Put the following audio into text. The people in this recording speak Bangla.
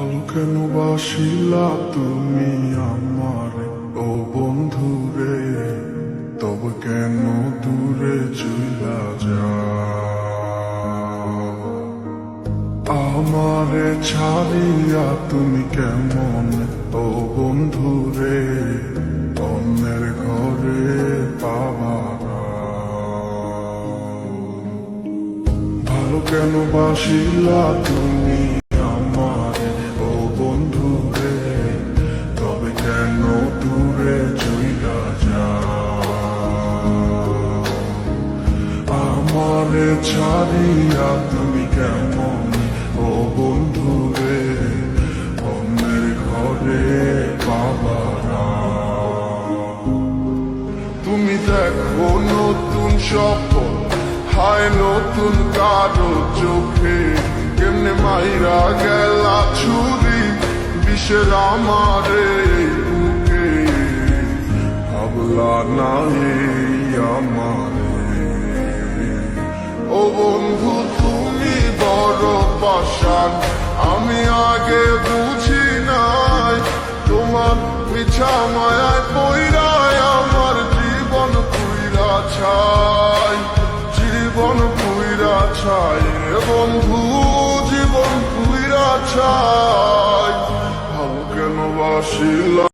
ভালো কেন বাসিলা তুমি আমার ও বন্ধু রে, তবে কেন দূরে চইলা যাও? আমারে ছাড়িয়া তুমি কেমন ও বন্ধু রে, অন্যের ঘরে পাবা। ভালো কেন বাসিলা তুমি আমার ও বন্ধু রে, তবে কেন দূরে চইলা যাও? আমারে ছাড়িয়া তুমি কেমন ও বন্ধু রে, অন্যের ঘরে পাবা। তুমি দেখো নতুন স্বপ্ন, হায় নতুন কারো চোখে, কেমনে মাইরা গেলা ছুরি বিষের আমারে বুকে। ভাবলা না এই আমারে ও বন্ধু তুমি বড় পাষাণ, আমি আগে বুঝি নাই। তোমার মিছা মায়ায় পইরায় আমার জীবন পুইরা ছাই, জীবন পুইরা ছাই বন্ধু, জীবন পুইরা ছাই। ভালো কেন বাসিলা